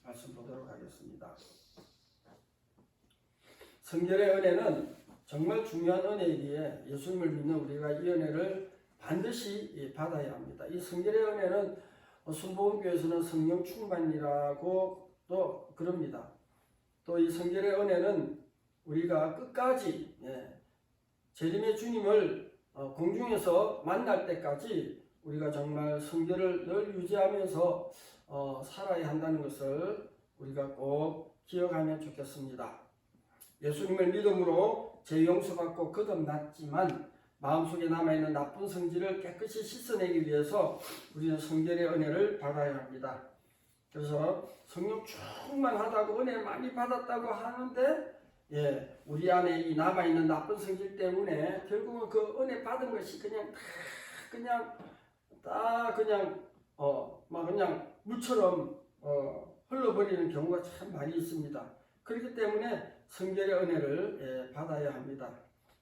말씀 보도록 하겠습니다. 성결의 은혜는 정말 중요한 은혜이기에 예수님을 믿는 우리가 이 은혜를 반드시 받아야 합니다. 이 성결의 은혜는 순복음교회에서는 성령 충만이라고 또 그럽니다. 또 이 성결의 은혜는 우리가 끝까지 재림의 주님을 공중에서 만날 때까지 우리가 정말 성결을 늘 유지하면서 살아야 한다는 것을 우리가 꼭 기억하면 좋겠습니다. 예수님을 믿음으로 죄 용서받고 거듭났지만 마음속에 남아있는 나쁜 성질을 깨끗이 씻어내기 위해서 우리는 성결의 은혜를 받아야 합니다. 그래서 성령 충만하다고 은혜 많이 받았다고 하는데 우리 안에 이 남아있는 나쁜 성질 때문에 결국은 그 은혜 받은 것이 그냥 물처럼 흘러버리는 경우가 참 많이 있습니다. 그렇기 때문에 성결의 은혜를 받아야 합니다.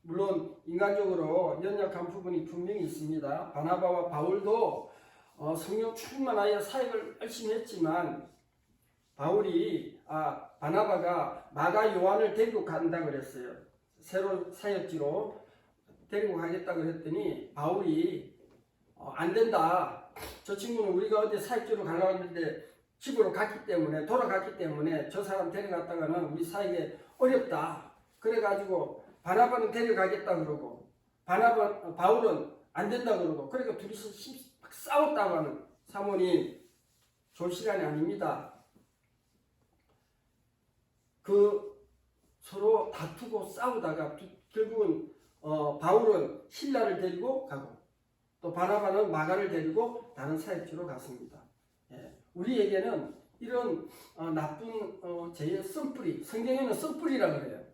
물론 인간적으로 연약한 부분이 분명히 있습니다. 바나바와 바울도 성령 충만하여 사역을 열심히 했지만 바나바가 마가 요한을 데리고 간다 그랬어요. 새로운 사역지로 데리고 가겠다 그랬더니 바울이 안 된다. 저 친구는 우리가 어디 사역지로 가려고 했는데 집으로 돌아갔기 때문에 저 사람 데려갔다가는 우리 사역에 어렵다. 그래가지고 바나바는 데려가겠다 그러고 바울은 안 된다 그러고 그러니까 둘이서 막 싸웠다고 하는 사모님 좋은 시간이 아닙니다. 서로 다투고 싸우다가 결국은 바울은 실라를 데리고 가고 또 바나바는 마가를 데리고 다른 사역지로 갔습니다. 우리에게는 이런 나쁜 죄의 쓴뿌리, 성경에는 쓴뿌리라고 그래요.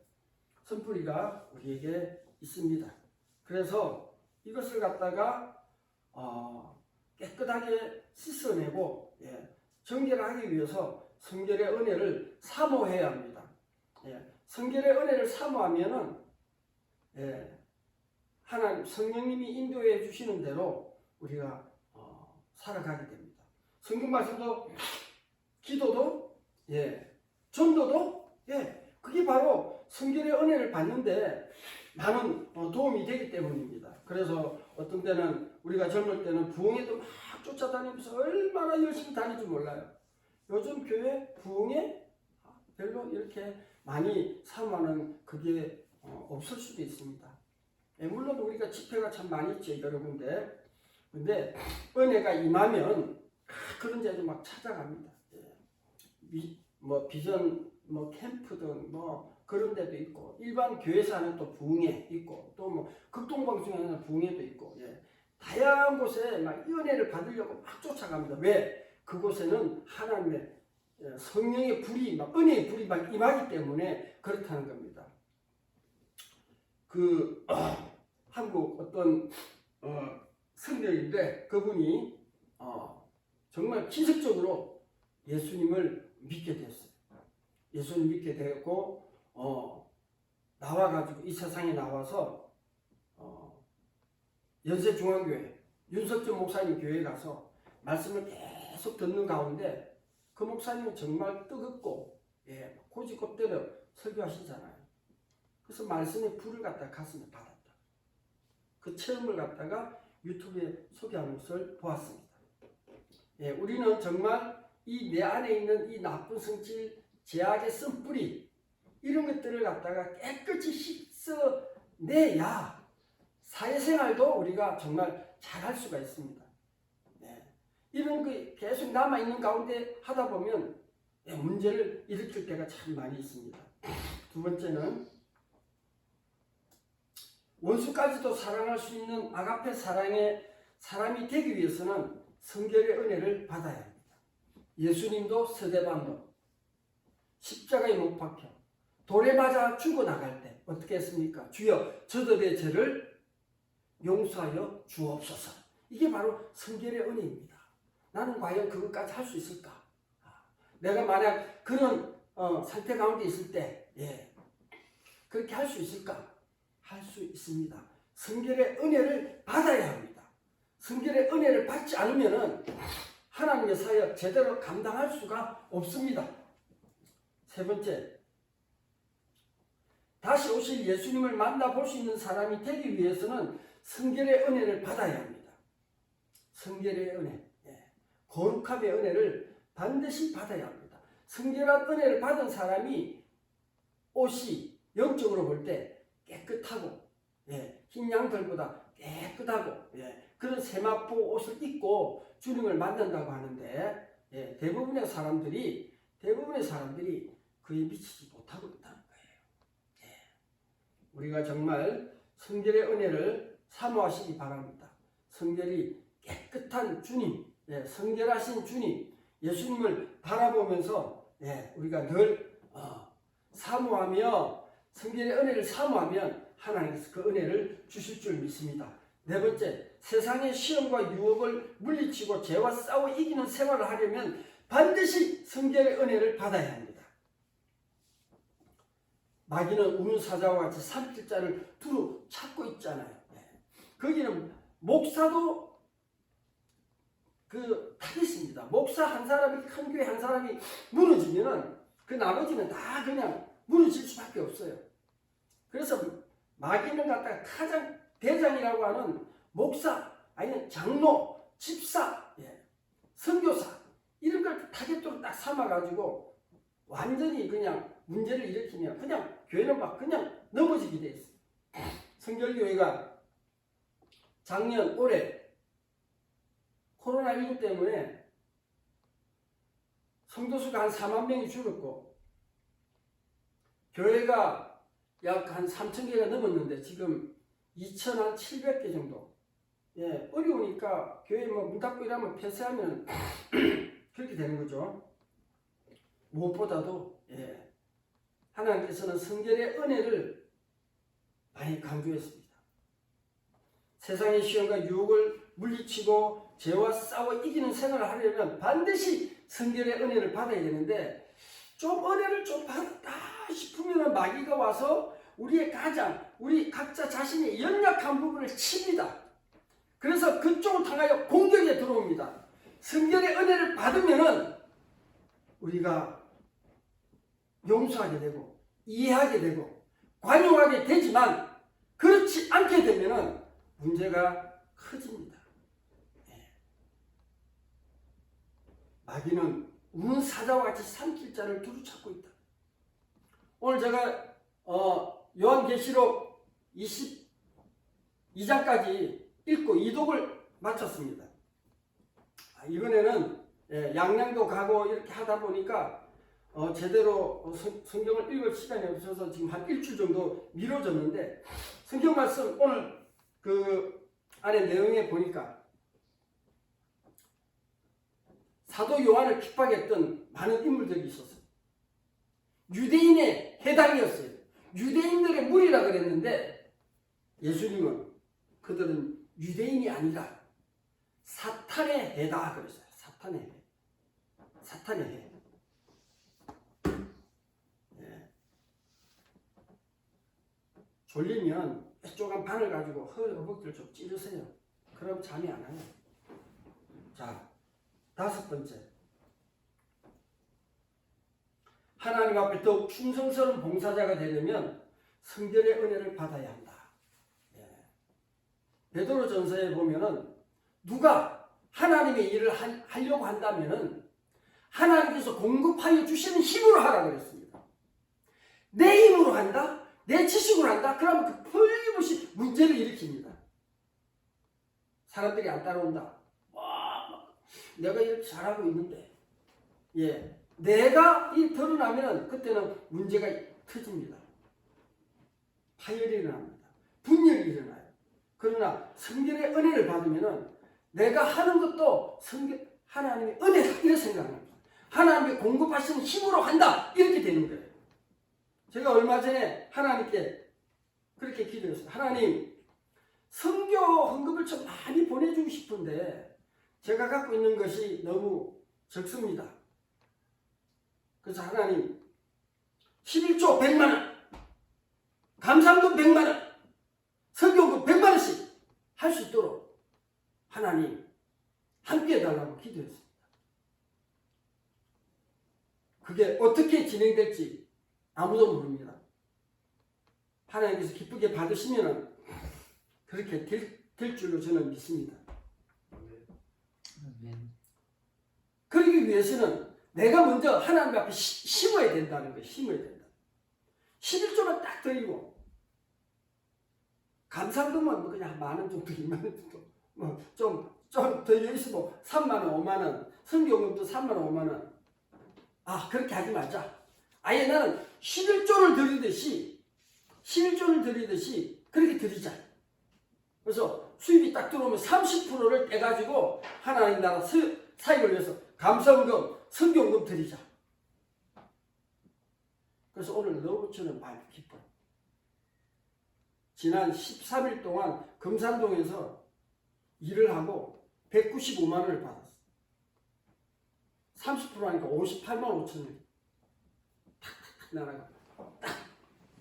쓴뿌리가 우리에게 있습니다. 그래서 이것을 갖다가 깨끗하게 씻어내고 정결하기 위해서 성결의 은혜를 사모해야 합니다. 성결의 은혜를 사모하면은 하나님 성령님이 인도해 주시는 대로 우리가 살아가게 됩니다. 성경 말씀도 기도도 전도도 그게 바로 성결의 은혜를 받는데 많은 도움이 되기 때문입니다. 그래서 어떤 때는 우리가 젊을 때는 부흥회도 막 쫓아다니면서 얼마나 열심히 다니지 몰라요. 요즘 교회 부흥회 별로 이렇게 많이 사모하는 그게 없을 수도 있습니다. 물론 우리가 집회가 참 많이 있죠, 여러 군데. 근데 은혜가 임하면 그런 데도 막 찾아갑니다. 비전 캠프든 그런 데도 있고 일반 교회에서 하는 또 부흥회 있고 또 극동방송에 하는 부흥회도 있고 다양한 곳에 막 은혜를 받으려고 막 쫓아갑니다. 왜? 그곳에는 하나님의 성령의 불이 은혜의 불이 막 임하기 때문에 그렇다는 겁니다. 한국 어떤 성령인데 그분이 정말 기적적으로 예수님을 믿게 됐어요. 예수님 믿게 되었고 나와가지고 이 세상에 나와서 연세중앙교회 윤석준 목사님 교회에 가서 말씀을 계속 듣는 가운데 그 목사님은 정말 뜨겁고 고지고대로 설교하시잖아요. 그래서 말씀의 불을 갖다가 가슴에 받았다. 그 체험을 갖다가 유튜브에 소개하는 것을 보았습니다. 우리는 정말 내 안에 있는 이 나쁜 성질, 죄악의 쓴뿌리 이런 것들을 갖다가 깨끗이 씻어내야 사회생활도 우리가 정말 잘할 수가 있습니다. 이런 게 계속 남아있는 가운데 하다 보면 문제를 일으킬 때가 참 많이 있습니다. 두 번째는 원수까지도 사랑할 수 있는 아가페 사랑의 사람이 되기 위해서는 성결의 은혜를 받아야 합니다. 예수님도 스데반도 십자가에 못 박혀 돌에 맞아 죽어나갈 때 어떻게 했습니까? 주여 저들의 죄를 용서하여 주옵소서. 이게 바로 성결의 은혜입니다. 나는 과연 그것까지 할 수 있을까? 내가 만약 그런 상태 가운데 있을 때 그렇게 할 수 있을까? 할 수 있습니다. 성결의 은혜를 받아야 합니다. 성결의 은혜를 받지 않으면 하나님의 사역 제대로 감당할 수가 없습니다. 세 번째, 다시 오실 예수님을 만나볼 수 있는 사람이 되기 위해서는 성결의 은혜를 받아야 합니다. 성결의 은혜, 거룩함의 은혜를 반드시 받아야 합니다. 성결한 은혜를 받은 사람이 옷이 영적으로 볼 때 깨끗하고, 흰 양털보다 깨끗하고, 그런 세마포 옷을 입고 주님을 만난다고 하는데, 대부분의 사람들이 그에 미치지 못하고 있다는 거예요. 우리가 정말 성결의 은혜를 사모하시기 바랍니다. 성결이 깨끗한 주님, 성결하신 주님, 예수님을 바라보면서 우리가 늘 사모하며 성결의 은혜를 사모하면 하나님께서 그 은혜를 주실 줄 믿습니다. 네 번째, 세상의 시험과 유혹을 물리치고 죄와 싸워 이기는 생활을 하려면 반드시 성결의 은혜를 받아야 합니다. 마귀는 우는 사자와 같이 삼킬 자를 두루 찾고 있잖아요. 거기는 목사도 타깃입니다. 목사 한 사람이, 큰 교회 한 사람이 무너지면은 그 나머지는 다 그냥 무너질 수밖에 없어요. 그래서 마귀는 갖다가 가장 대장이라고 하는 목사, 아니면 장로, 집사, 선교사 이런 걸 타겟으로 딱 삼아가지고 완전히 그냥 문제를 일으키면 그냥 교회는 막 그냥 넘어지게 돼 있어요. 성결교회가 작년 올해 코로나19 때문에 성도수가 한 4만 명이 줄었고 교회가 약 한 3천 개가 넘었는데 지금 2,700개 정도. 어려우니까 교회 문 닫고 이러면 폐쇄하면 그렇게 되는 거죠. 무엇보다도 하나님께서는 성결의 은혜를 많이 강조했습니다. 세상의 시험과 유혹을 물리치고 죄와 싸워 이기는 생활을 하려면 반드시 성결의 은혜를 받아야 되는데 좀 은혜를 좀 받았다 싶으면 마귀가 와서 우리 각자 자신의 연약한 부분을 칩니다. 그래서 그쪽을 향하여 공격에 들어옵니다. 성결의 은혜를 받으면은 우리가 용서하게 되고 이해하게 되고 관용하게 되지만 그렇지 않게 되면은 문제가 커집니다. 마귀는 우는 사자와 같이 삼킬 자를 두루 찾고 있다. 오늘 제가 요한계시록 22장까지 읽고 이독을 마쳤습니다. 이번에는 양양도 가고 이렇게 하다 보니까 제대로 성경을 읽을 시간이 없어서 지금 한 일주일 정도 미뤄졌는데 성경 말씀 오늘 그 안에 내용에 보니까 사도 요한을 핍박했던 많은 인물들이 있었어요. 유대인의 해당이었어요. 유대인들의 무리라 그랬는데 예수님은 그들은 유대인이 아니라 사탄의 해다 그랬어요. 사탄의 해. 졸리면 쪼간 바늘 가지고 허벅지를 좀 찌르세요. 그럼 잠이 안 와요. 자, 다섯 번째. 하나님 앞에 더욱 충성스러운 봉사자가 되려면 성결의 은혜를 받아야 한다. 베드로전서에 보면은 누가 하나님의 일을 하려고 한다면은 하나님께서 공급하여 주시는 힘으로 하라 그랬습니다. 내 힘으로 한다? 내 지식으로 한다? 그러면 그 틀림없이 문제를 일으킵니다. 사람들이 안 따라온다. 내가 이렇게 잘하고 있는데, 내가 이 드러나면 그때는 문제가 터집니다. 파열이 일어납니다. 분열이 일어나요. 그러나 성결의 은혜를 받으면 내가 하는 것도 하나님의 은혜다 이렇게 생각합니다. 하나님의 공급하시는 힘으로 한다 이렇게 되는 거예요. 제가 얼마 전에 하나님께 그렇게 기도했어요. 하나님, 선교 헌금을 좀 많이 보내주고 싶은데 제가 갖고 있는 것이 너무 적습니다. 그래서 하나님 11조 100만원, 감사헌금 100만원, 선교헌금 100만원씩 할 수 있도록 하나님 함께 해달라고 기도했습니다. 그게 어떻게 진행될지 아무도 모릅니다. 하나님께서 기쁘게 받으시면 그렇게 될 줄로 저는 믿습니다. 그러기 위해서는 내가 먼저 하나님 앞에 심어야 된다는 거예요. 심어야 된다. 11조만 딱 드리고 감사금은 그냥 만원 정도, 2만원 정도, 좀더 여기서도 3만원, 5만원, 선교금도 3만원, 5만원. 그렇게 하지 말자. 아예 나는 11조를 드리듯이 그렇게 드리자. 그래서 수입이 딱 들어오면 30%를 떼가지고 하나님 나라 사역을 위해서 감사금, 선교금 드리자. 그래서 오늘 너무 저는 많이 기뻐요. 지난 13일 동안 금산동에서 일을 하고 195만 원을 받았어요. 30% 하니까 58만 5천 원. 탁탁탁 나라가 딱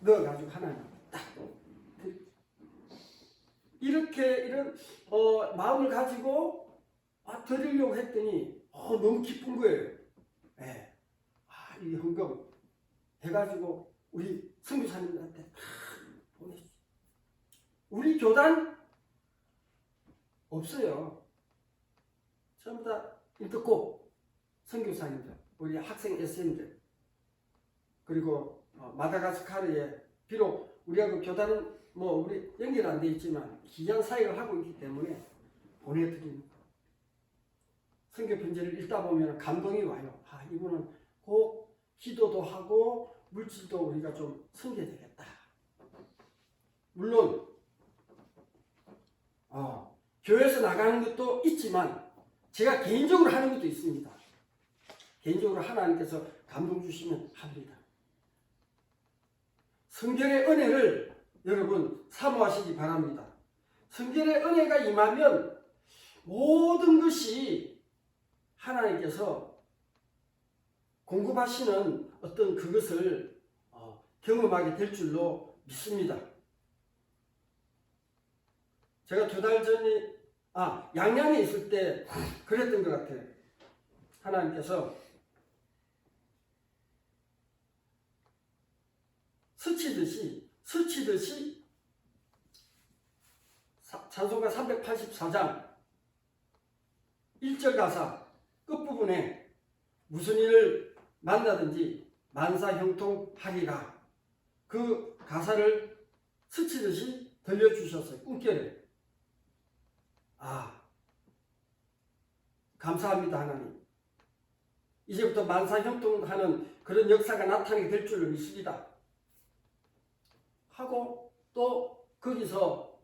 넣어가지고 하나님 딱 이런 마음을 가지고 드리려고 했더니 너무 기쁜 거예요. 네. 이 헌금 해가지고 우리 선교사님들한테 다 보내주세요. 우리 교단 없어요. 전부 다 인터코 선교사님들, 우리 학생 SM들, 그리고 마다가스카르에 비록 우리가 그 교단은 우리 연결 안 돼 있지만 귀한 사역을 하고 있기 때문에 보내드립니다. 선교 편지를 읽다 보면 감동이 와요. 이분은 꼭 기도도 하고 물질도 우리가 좀 섬겨야 되겠다. 물론 교회에서 나가는 것도 있지만 제가 개인적으로 하는 것도 있습니다. 개인적으로 하나님께서 감동 주시면 합니다. 성결의 은혜를 여러분 사모하시기 바랍니다. 성결의 은혜가 임하면 모든 것이 하나님께서 공급하시는 어떤 그것을 경험하게 될 줄로 믿습니다. 제가 2달 전에 양양에 있을 때 그랬던 것 같아요. 하나님께서 스치듯이 찬송가 384장 1절 가사 끝부분에 무슨 일을 만나든지 만사형통하리라, 그 가사를 스치듯이 들려주셨어요. 꿈결에. 감사합니다 하나님. 이제부터 만사형통하는 그런 역사가 나타나게 될 줄로 믿습니다 하고, 또 거기서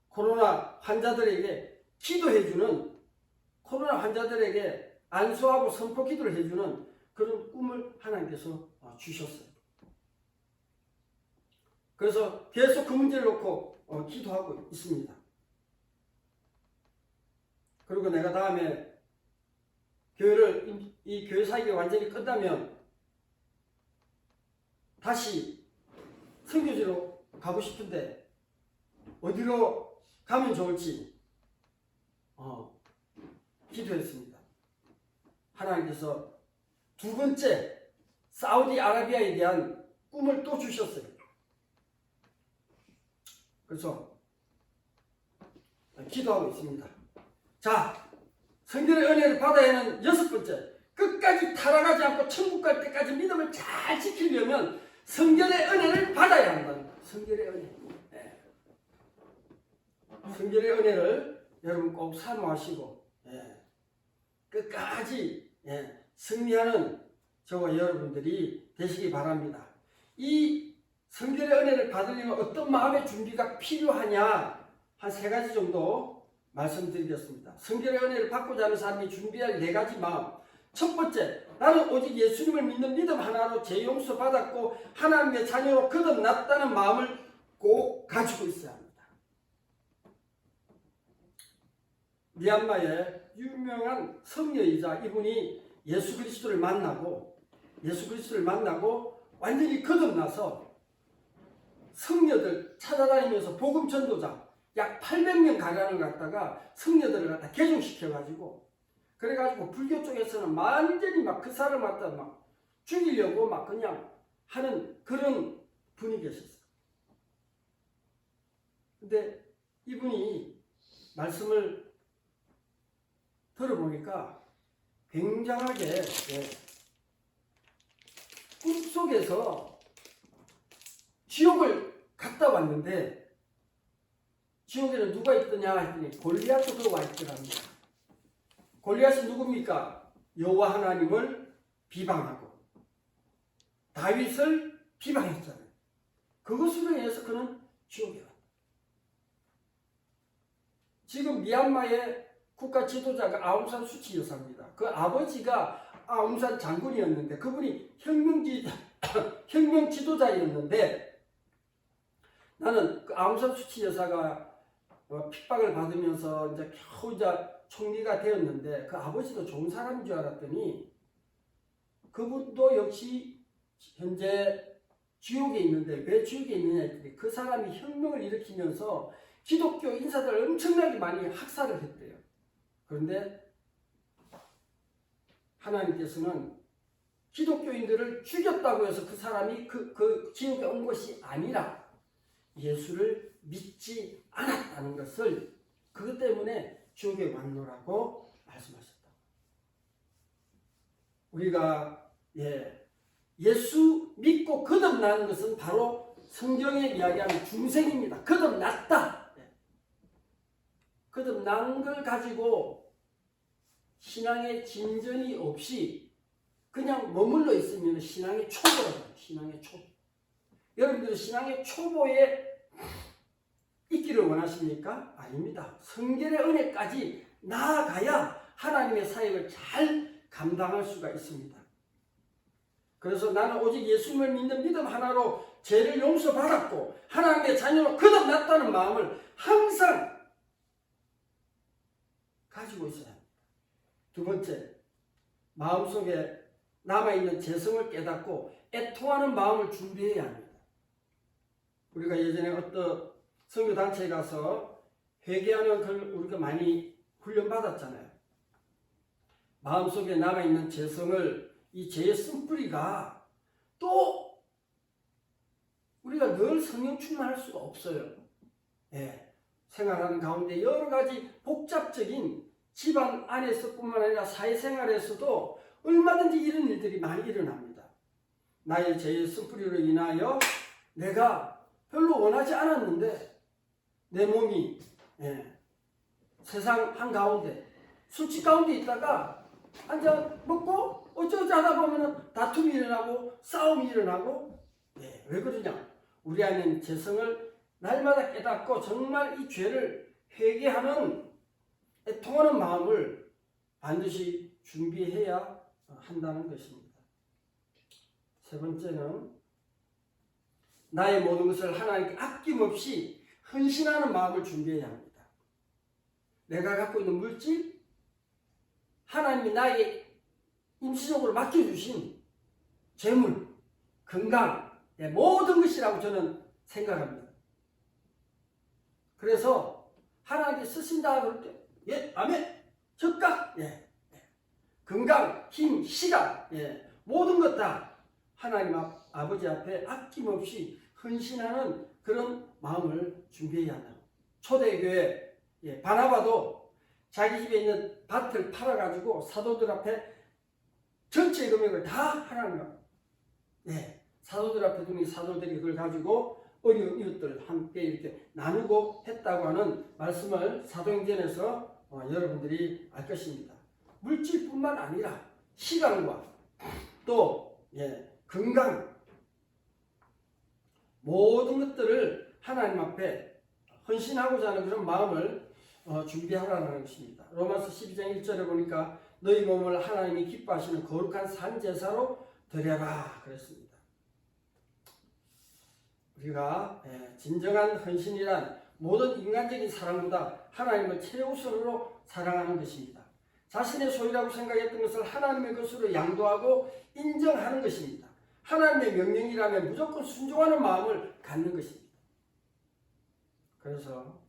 코로나 환자들에게 기도해주는, 코로나 환자들에게 안수하고 선포 기도를 해주는 그런 꿈을 하나님께서 주셨어요. 그래서 계속 그 문제를 놓고 기도하고 있습니다. 그리고 내가 다음에 이 교회 사역이 완전히 끝나면 다시 선교지로 가고 싶은데 어디로 가면 좋을지 기도했습니다. 하나님께서 2번째 사우디아라비아에 대한 꿈을 또 주셨어요. 그래서 기도하고 있습니다. 자, 성결의 은혜를 받아야 하는 6번째, 끝까지 타락하지 않고 천국 갈 때까지 믿음을 잘 지키려면 성결의 은혜를 받아야 한다. 성결의 은혜. 성결의 은혜를 여러분 꼭 사모하시고 끝까지 승리하는 저와 여러분들이 되시기 바랍니다. 이 성결의 은혜를 받으려면 어떤 마음의 준비가 필요하냐, 한 3가지 정도 말씀드리겠습니다. 성결의 은혜를 받고자 하는 사람이 준비할 4가지 마음. 첫 번째, 나는 오직 예수님을 믿는 믿음 하나로 죄 용서 받았고 하나님의 자녀로 거듭났다는 마음을 꼭 가지고 있어야 합니다. 미얀마의 유명한 성녀이자 이분이 예수 그리스도를 만나고 완전히 거듭나서 성녀들 찾아다니면서 복음 전도자 약 800명 가량을 갖다가 성녀들을 갖다 개종시켜가지고 그래가지고 불교 쪽에서는 완전히 막 그 사람 갖다 막 죽이려고 막 그냥 하는 그런 분이 계셨어요. 근데 이분이 말씀을 들어보니까 굉장하게 꿈속에서 지옥을 갔다 왔는데 지옥에는 누가 있더냐 했더니 골리앗도 와 있더랍니다. 골리앗이 누굽니까? 여호와 하나님을 비방하고 다윗을 비방했잖아요. 그것으로 인해서 그는 지옥에 왔다. 지금 미얀마의 국가 지도자가 아웅산 수치 여사입니다. 그 아버지가 아웅산 장군이었는데 그분이 혁명 지도자였는데 나는 그 아웅산 수치 여사가 핍박을 받으면서 이제 겨우 이제 총리가 되었는데 그 아버지도 좋은 사람인 줄 알았더니 그분도 역시 현재 지옥에 있는데 왜 지옥에 있느냐 했더니 그 사람이 혁명을 일으키면서 기독교 인사들 엄청나게 많이 학살을 했대요. 그런데 하나님께서는 기독교인들을 죽였다고 해서 그 사람이 그 지옥에 온 것이 아니라 예수를 믿지 않았다는 것을 그것 때문에 지옥에 왔노라고 말씀하셨다. 우리가 예수 믿고 거듭나는 것은 바로 성경에 이야기하는 중생입니다. 거듭났다. 거듭난 걸 가지고 신앙의 진전이 없이 그냥 머물러 있으면 신앙의 초보라고요. 신앙의 초보. 여러분들 신앙의 초보에 있기를 원하십니까? 아닙니다. 성결의 은혜까지 나아가야 하나님의 사역을 잘 감당할 수가 있습니다. 그래서 나는 오직 예수님을 믿는 믿음 하나로 죄를 용서받았고 하나님의 자녀로 거듭났다는 마음을 항상 가지고 있어야 합니다. 두 번째, 마음속에 남아있는 죄성을 깨닫고 애통하는 마음을 준비해야 합니다. 우리가 예전에 어떤 선교단체에 가서 회개하는 걸 우리가 많이 훈련받았잖아요. 마음속에 남아있는 죄성을 이 죄의 쓴뿌리가 또 우리가 늘 성령 충만할 수가 없어요. 생활하는 가운데 여러 가지 복잡적인 집안 안에서뿐만 아니라 사회생활에서도 얼마든지 이런 일들이 많이 일어납니다. 나의 죄의 쓴뿌리로 인하여 내가 별로 원하지 않았는데 내 몸이 세상 한가운데 술집 가운데 있다가 한잔 먹고 어쩌지 하다 보면 다툼이 일어나고 싸움이 일어나고 왜 그러냐? 우리 안에 죄성을 날마다 깨닫고 정말 이 죄를 회개하는 애통하는 마음을 반드시 준비해야 한다는 것입니다. 세 번째는 나의 모든 것을 하나님께 아낌없이 헌신하는 마음을 준비해야 합니다. 내가 갖고 있는 물질, 하나님이 나에게 임시적으로 맡겨주신 재물, 건강, 모든 것이라고 저는 생각합니다. 그래서 하나님께 쓰신다 그럴 때, 아멘, 적각, 건강, 힘, 시간, 모든 것 다 하나님 아버지 앞에 아낌없이 헌신하는 그런 마음을 준비해야 한다. 초대교회 바나바도 자기 집에 있는 밭을 팔아가지고 사도들 앞에 전체 금액을 다 하나님 앞에 사도들 앞에 두니 사도들이 그걸 가지고 어려운 이웃들 함께 이렇게 나누고 했다고 하는 말씀을 사도행전에서 여러분들이 알 것입니다. 물질뿐만 아니라 시간과 또 건강 모든 것들을 하나님 앞에 헌신하고자 하는 그런 마음을 준비하라는 것입니다. 로마서 12장 1절에 보니까 너희 몸을 하나님이 기뻐하시는 거룩한 산제사로 드려라 그랬습니다. 우리가 진정한 헌신이란 모든 인간적인 사랑보다 하나님을 최우선으로 사랑하는 것입니다. 자신의 소유라고 생각했던 것을 하나님의 것으로 양도하고 인정하는 것입니다. 하나님의 명령이라면 무조건 순종하는 마음을 갖는 것입니다. 그래서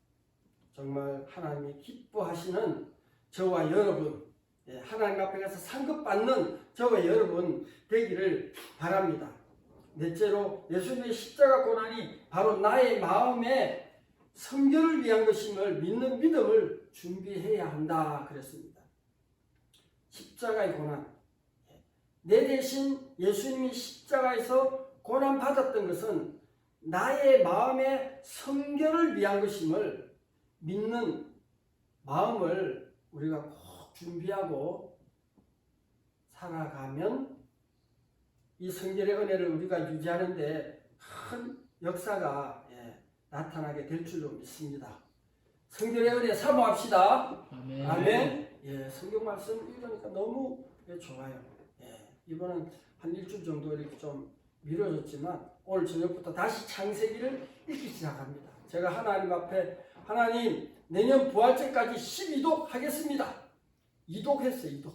정말 하나님이 기뻐하시는 저와 여러분, 하나님 앞에 가서 상급받는 저와 여러분 되기를 바랍니다. 넷째로 예수님의 십자가 고난이 바로 나의 마음에 성결을 위한 것임을 믿는 믿음을 준비해야 한다 그랬습니다. 십자가의 고난, 내 대신 예수님이 십자가에서 고난 받았던 것은 나의 마음의 성결을 위한 것임을 믿는 마음을 우리가 꼭 준비하고 살아가면 이 성결의 은혜를 우리가 유지하는데 큰 역사가 나타나게 될 줄로 믿습니다. 성결의 은혜 사모합시다. 아멘. 아멘. 성경 말씀 읽으니까 너무 좋아요. 이번은 한 일주일 정도 이렇게 좀 미뤄졌지만 오늘 저녁부터 다시 창세기를 읽기 시작합니다. 제가 하나님 앞에 하나님 내년 부활절까지 12독 하겠습니다. 2독 했어요. 2독.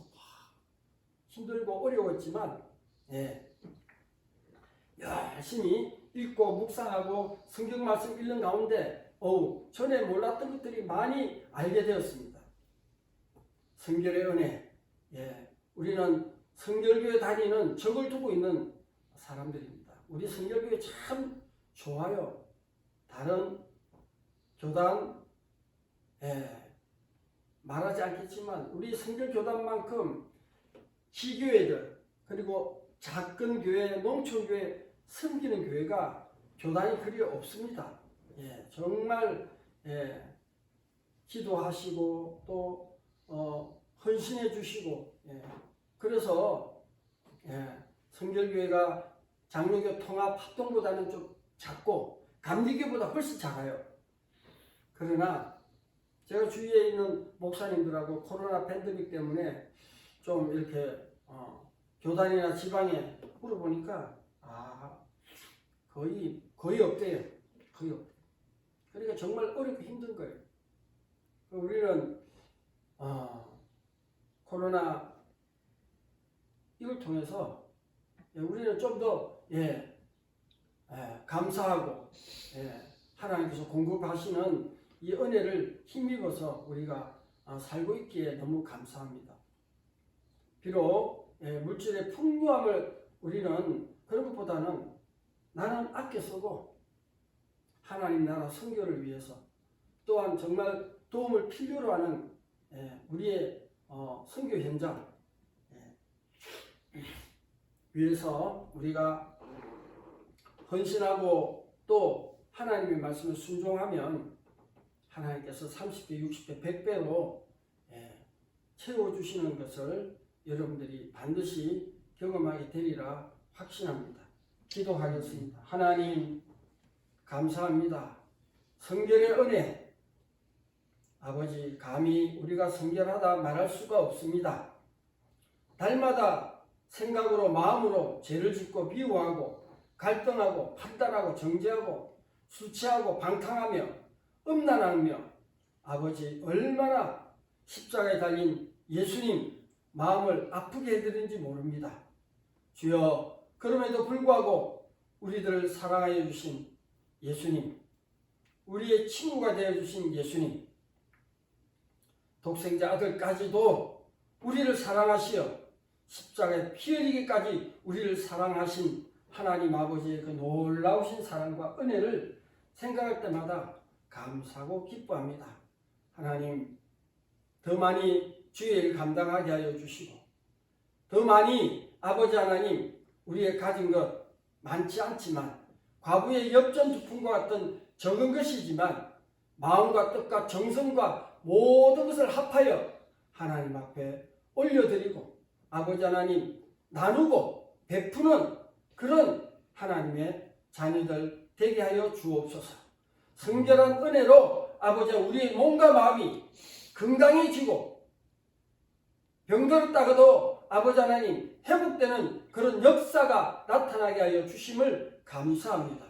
힘들고 어려웠지만 열심히 읽고 묵상하고 성경 말씀 읽는 가운데 전에 몰랐던 것들이 많이 알게 되었습니다. 성결의 은혜. 우리는 성결교회 다니는 적을 두고 있는 사람들입니다. 우리 성결교회 참 좋아요. 다른 교단 말하지 않겠지만 우리 성결교단만큼 기교회들 그리고 작은 교회, 농촌교회 섬기는 교회가 교단이 그리 없습니다. 정말 기도하시고 또 헌신해 주시고 그래서 성결교회가 장로교 통합 합동보다는 좀 작고 감리교보다 훨씬 작아요. 그러나 제가 주위에 있는 목사님들하고 코로나 팬데믹 때문에 좀 이렇게 교단이나 지방에 물어보니까 거의 없대요. 거의 없대요. 그러니까 정말 어렵고 힘든 거예요. 우리는 코로나 이걸 통해서 우리는 좀 더 감사하고 하나님께서 공급하시는 이 은혜를 힘입어서 우리가 살고 있기에 너무 감사합니다. 비록 물질의 풍요함을 우리는 그런 것보다는 나는 아껴 쓰고 하나님 나라 선교를 위해서 또한 정말 도움을 필요로 하는 우리의 선교 현장 위해서 우리가 헌신하고 또 하나님의 말씀을 순종하면 하나님께서 30배, 60배, 100배로 채워주시는 것을 여러분들이 반드시 경험하게 되리라 확신합니다. 기도하겠습니다. 하나님 감사합니다. 성결의 은혜 아버지 감히 우리가 성결하다 말할 수가 없습니다. 달마다 생각으로 마음으로 죄를 짓고 미워하고 갈등하고 판단하고 정죄하고 수치하고 방탕하며 음란하며 아버지 얼마나 십자가에 달린 예수님 마음을 아프게 해드린지 모릅니다. 주여 그럼에도 불구하고 우리들을 사랑하여 주신 예수님, 우리의 친구가 되어 주신 예수님, 독생자 아들까지도 우리를 사랑하시어 십자가에 피 흘리기까지 우리를 사랑하신 하나님 아버지의 그 놀라우신 사랑과 은혜를 생각할 때마다 감사하고 기뻐합니다. 하나님 더 많이 주의 일 감당하게 하여 주시고 더 많이 아버지 하나님 우리의 가진 것 많지 않지만 과부의 엽전두푼과 같은 적은 것이지만 마음과 뜻과 정성과 모든 것을 합하여 하나님 앞에 올려드리고 아버지 하나님 나누고 베푸는 그런 하나님의 자녀들 되게 하여 주옵소서. 성결한 은혜로 아버지 우리의 몸과 마음이 건강해지고 병들었다가도 아버지 하나님 회복되는 그런 역사가 나타나게 하여 주심을 감사합니다.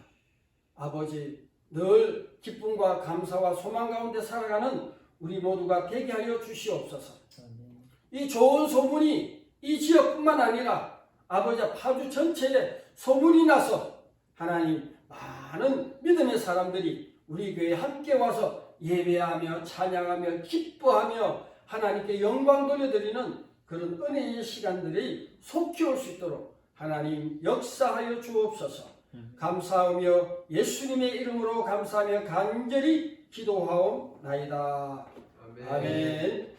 아버지 늘 기쁨과 감사와 소망 가운데 살아가는 우리 모두가 되게 하여 주시옵소서. 이 좋은 소문이 이 지역뿐만 아니라 아버지 파주 전체에 소문이 나서 하나님 많은 믿음의 사람들이 우리 교회에 함께 와서 예배하며 찬양하며 기뻐하며 하나님께 영광 돌려드리는 그런 은혜의 시간들이 속히 올 수 있도록 하나님 역사하여 주옵소서. 감사하며 예수님의 이름으로 감사하며 간절히 기도하옵나이다. 아멘.